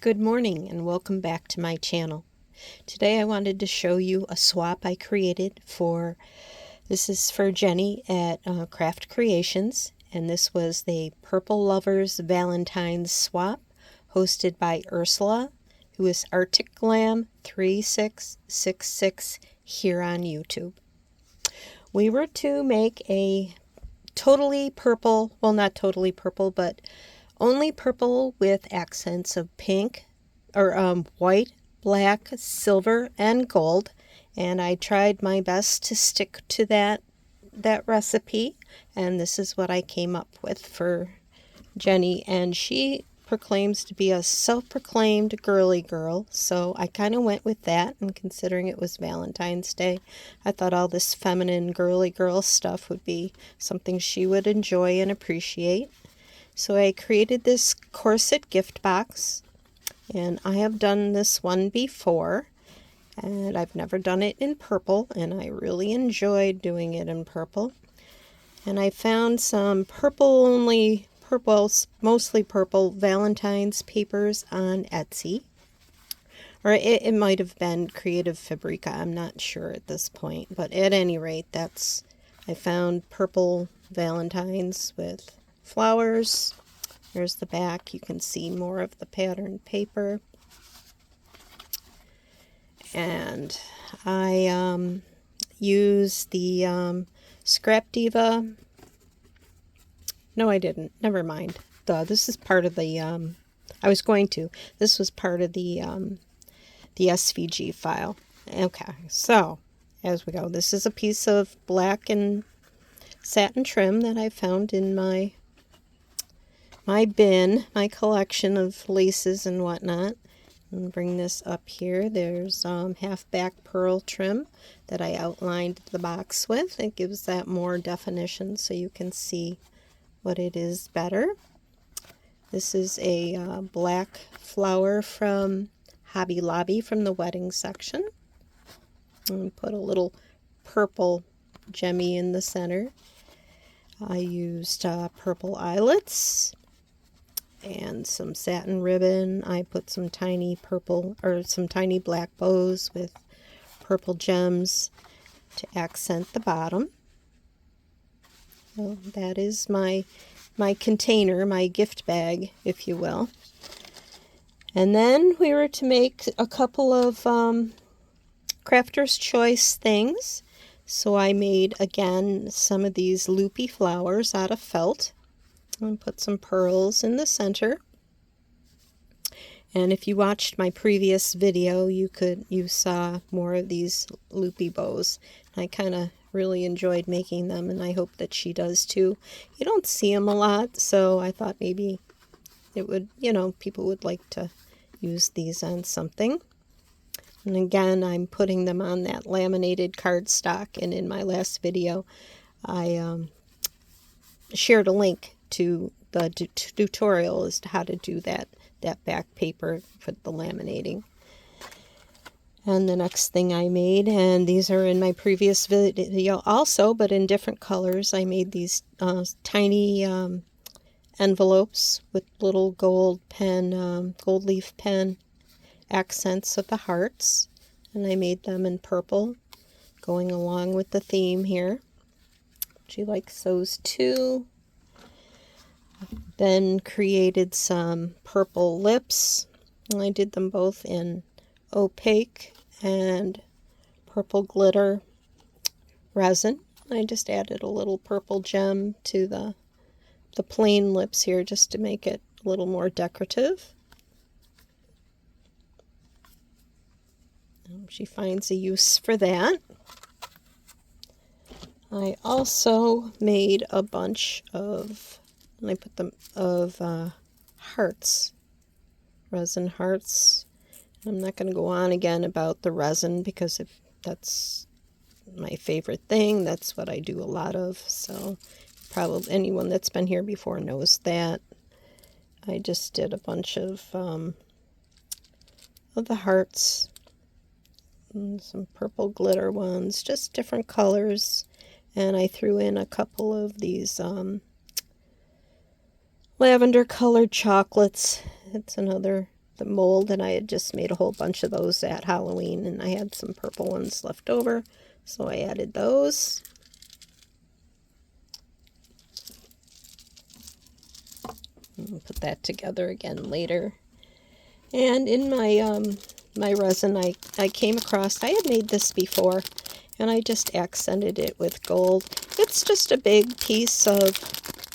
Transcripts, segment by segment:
Good morning and welcome back to my channel. Today I wanted to show you a swap I created this is for Jenny at Craft Creations, and this was the Purple Lovers Valentines swap hosted by Ursula, who is Arctic Glam 3666 here on YouTube. We were to make a totally purple, well, not totally purple, but only purple with accents of pink or white, black, silver, and gold. And I tried my best to stick to that recipe, and this is what I came up with for Jenny. And she proclaims to be a self-proclaimed girly girl, so I kind of went with that. And considering it was Valentine's Day, I thought all this feminine girly girl stuff would be something she would enjoy and appreciate. So I created this corset gift box, and I have done this one before, and I've never done it in purple, and I really enjoyed doing it in purple. And I found some mostly purple Valentine's papers on Etsy, or it might have been Creative Fabrica, I'm not sure at this point, but at any rate, I found purple Valentines with flowers. There's the back. You can see more of the patterned paper. And I used the Scrap Diva. No, I didn't. Never mind. This is part of the, this was part of the SVG file. Okay, so as we go, this is a piece of black and satin trim that I found in my bin, my collection of laces and whatnot. And bring this up here. There's half back pearl trim that I outlined the box with. It gives that more definition so you can see what it is better. This is a black flower from Hobby Lobby from the wedding section. And put a little purple gemmy in the center. I used purple eyelets and some satin ribbon. I put some tiny black bows with purple gems to accent the bottom. So that is my container, my gift bag, if you will. And then we were to make a couple of Crafter's Choice things. So I made, again, some of these loopy flowers out of felt. And put some pearls in the center. And if you watched my previous video, you saw more of these loopy bows. I kind of really enjoyed making them, and I hope that she does too. You don't see them a lot, so I thought maybe it would, people would like to use these on something. And again, I'm putting them on that laminated cardstock, and in my last video, I shared a link to the tutorial as to how to do that back paper for the laminating. And the next thing I made, and these are in my previous video also, but in different colors, I made these tiny envelopes with little gold leaf pen accents of the hearts, and I made them in purple, going along with the theme here. She likes those too. Then created some purple lips. I did them both in opaque and purple glitter resin. I just added a little purple gem to the plain lips here just to make it a little more decorative. She finds a use for that. I also made a bunch of, and I put them of hearts, resin hearts. I'm not going to go on again about the resin because that's my favorite thing. That's what I do a lot of. So probably anyone that's been here before knows that. I just did a bunch of the hearts and some purple glitter ones, just different colors. And I threw in a couple of these lavender colored chocolates. It's another the mold, and I had just made a whole bunch of those at Halloween, and I had some purple ones left over, so I added those. And put that together again later. And in my my resin, I came across, I had made this before, and I just accented it with gold. It's just a big piece of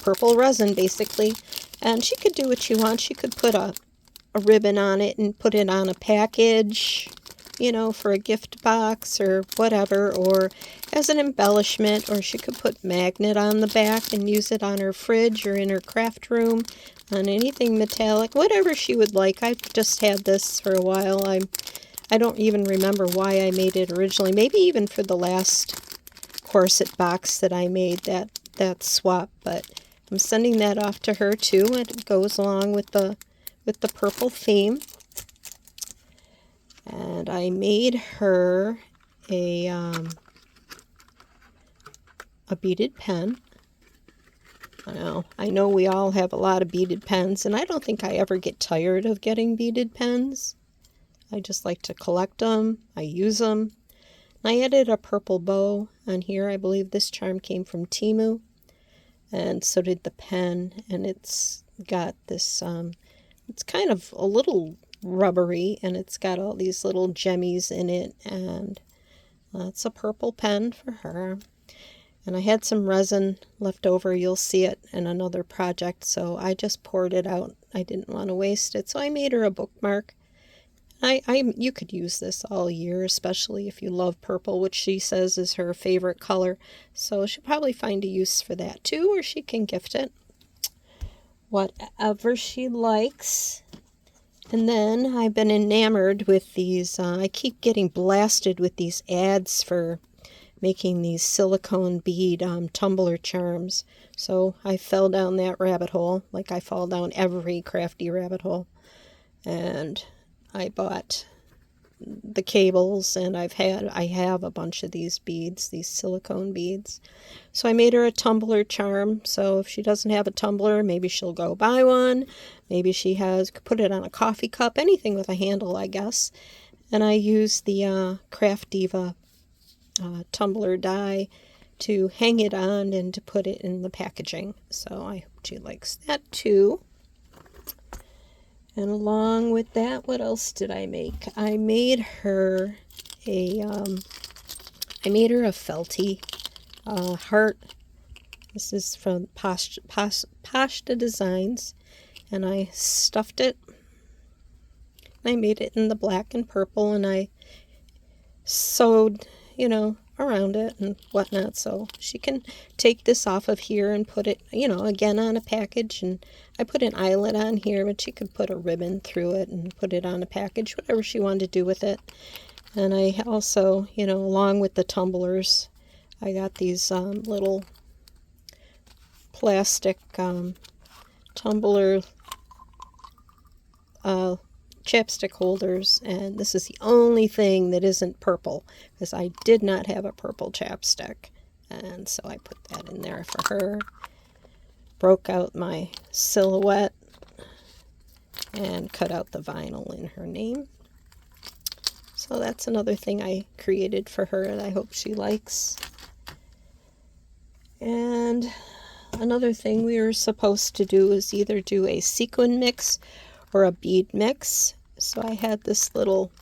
purple resin, basically, and she could do what you want. She could put a ribbon on it and put it on a package, you know, for a gift box or whatever, or as an embellishment, or she could put magnet on the back and use it on her fridge or in her craft room, on anything metallic, whatever she would like. I've just had this for a while. I don't even remember why I made it originally. Maybe even for the last corset box that I made, that swap, but I'm sending that off to her too. It goes along with the purple theme. And I made her a beaded pen. I know we all have a lot of beaded pens, and I don't think I ever get tired of getting beaded pens. I just like to collect them. I use them. I added a purple bow on here. I believe this charm came from Temu, and so did the pen. And it's got this, it's kind of a little rubbery, and it's got all these little gemmies in it, and it's a purple pen for her. And I had some resin left over. You'll see it in another project, so I just poured it out. I didn't want to waste it, so I made her a bookmark. You could use this all year, especially if you love purple, which she says is her favorite color. So she'll probably find a use for that too, or she can gift it. Whatever she likes. And then I've been enamored with these. I keep getting blasted with these ads for making these silicone bead tumbler charms. So I fell down that rabbit hole, like I fall down every crafty rabbit hole. And I bought the cables, and I have a bunch of these beads, these silicone beads. So I made her a tumbler charm. So if she doesn't have a tumbler, maybe she'll go buy one. Maybe she could put it on a coffee cup, anything with a handle, I guess. And I used the Craft Diva tumbler die to hang it on and to put it in the packaging. So I hope she likes that too. And along with that, what else did I make? I made her a felty heart. This is from Pasta Designs, and I stuffed it. I made it in the black and purple, and I sewed, around it and whatnot, so she can take this off of here and put it, again on a package. And I put an eyelet on here, but she could put a ribbon through it and put it on a package, whatever she wanted to do with it. And I also, along with the tumblers, I got these little plastic tumbler chapstick holders, and this is the only thing that isn't purple, because I did not have a purple chapstick, and so I put that in there for her. Broke out my silhouette and cut out the vinyl in her name. So that's another thing I created for her that I hope she likes. And another thing we were supposed to do is either do a sequin mix or a bead mix. So I had this little,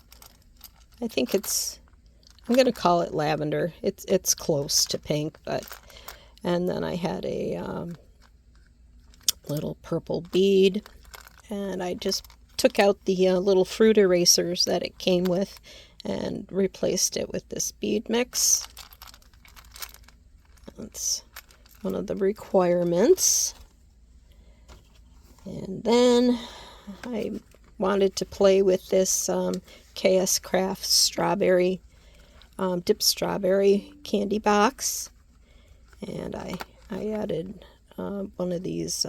I'm going to call it lavender. It's close to pink, and then I had a little purple bead, and I just took out the little fruit erasers that it came with and replaced it with this bead mix. That's one of the requirements. And then I wanted to play with this KS Craft strawberry, dipped strawberry candy box, and I added one of these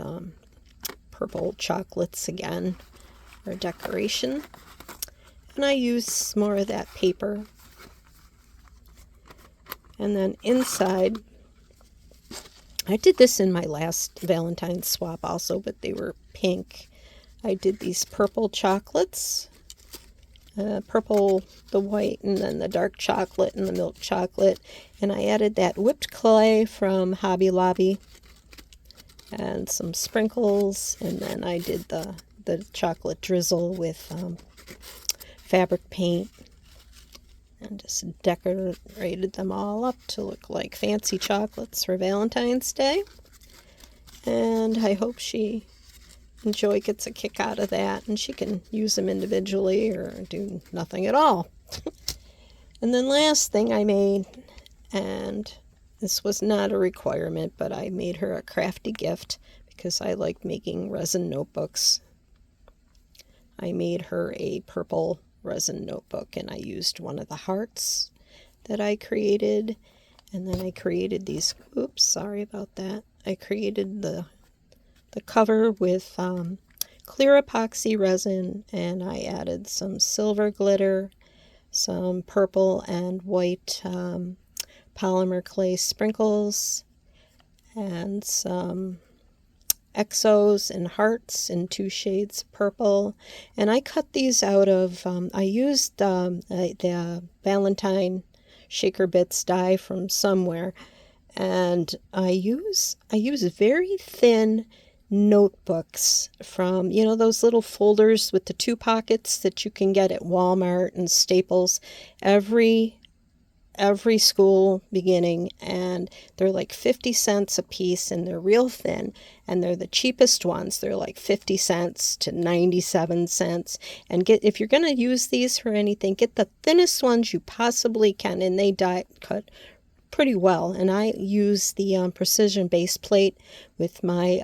purple chocolates again for decoration, and I used more of that paper. And then inside, I did this in my last Valentine's swap also, but they were pink. I did these purple chocolates. Purple, the white, and then the dark chocolate and the milk chocolate. And I added that whipped clay from Hobby Lobby and some sprinkles. And then I did the chocolate drizzle with fabric paint and just decorated them all up to look like fancy chocolates for Valentine's Day. And I hope she gets a kick out of that, and she can use them individually or do nothing at all. And then last thing I made, and this was not a requirement, but I made her a crafty gift because I like making resin notebooks. I made her a purple resin notebook, and I used one of the hearts that I created, and then I created these, oops, sorry about that. I created the cover with clear epoxy resin, and I added some silver glitter, some purple and white polymer clay sprinkles, and some exos and hearts in 2 shades of purple. And I cut these out of, I used the Valentine Shaker Bits die from somewhere, and I use very thin notebooks from, you know, those little folders with the 2 pockets that you can get at Walmart and Staples every school beginning, and they're like 50 cents a piece, and they're real thin, and they're the cheapest ones. They're like 50 cents to 97 cents. And if you're going to use these for anything, get the thinnest ones you possibly can, and they die cut pretty well. And I use the precision base plate with my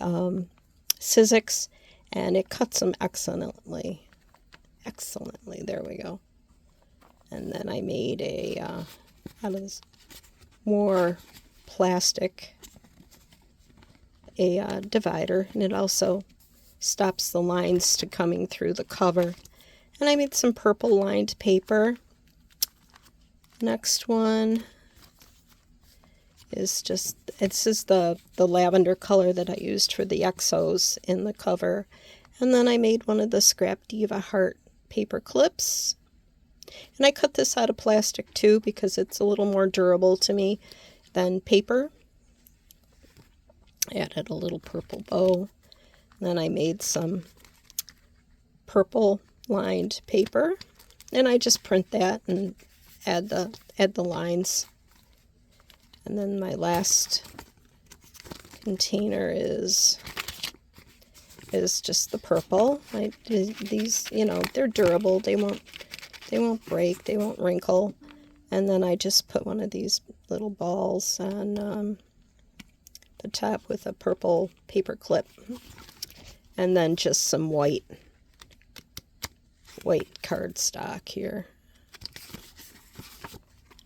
Sizzix, and it cuts them excellently. There we go. And then I made a out of this more plastic a divider, and it also stops the lines to coming through the cover. And I made some purple lined paper. Next one is just, this is the lavender color that I used for the exos in the cover. And then I made one of the Scrap Diva heart paper clips. And I cut this out of plastic too because it's a little more durable to me than paper. I added a little purple bow. And then I made some purple lined paper. And I just print that and add the lines. And then my last container is just the purple. These, you know, they're durable. They won't break. They won't wrinkle. And then I just put one of these little balls on the top with a purple paper clip, and then just some white cardstock here.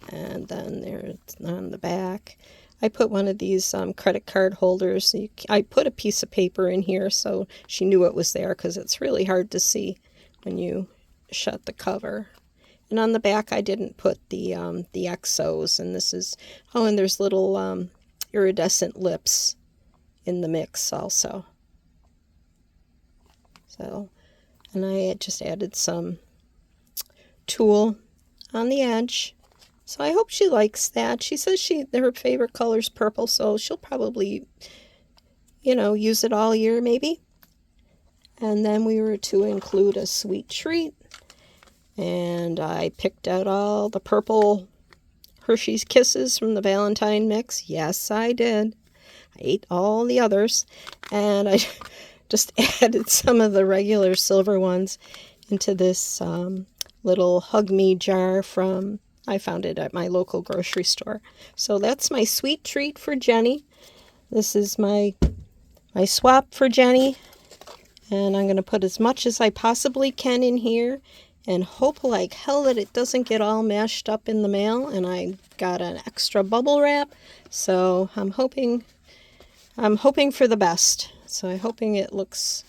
And then there's on the back, I put one of these credit card holders. I put a piece of paper in here so she knew it was there, because it's really hard to see when you shut the cover. And on the back I didn't put the exos, and this is, oh, and there's little iridescent lips in the mix also. So, and I just added some tulle on the edge. So I hope she likes that. She says her favorite color is purple, so she'll probably, you know, use it all year maybe. And then we were to include a sweet treat, and I picked out all the purple Hershey's Kisses from the Valentine mix. Yes, I did. I ate all the others, and I just added some of the regular silver ones into this little Hug Me jar from, I found it at my local grocery store. So that's my sweet treat for Jenny. This is my swap for Jenny, and I'm going to put as much as I possibly can in here and hope like hell that it doesn't get all mashed up in the mail. And I got an extra bubble wrap, so I'm hoping for the best. So I'm hoping it looks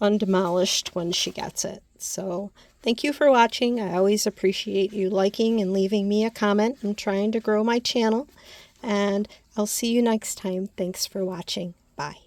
undemolished when she gets it. So thank you for watching. I always appreciate you liking and leaving me a comment. I'm trying to grow my channel, and I'll see you next time. Thanks for watching. Bye.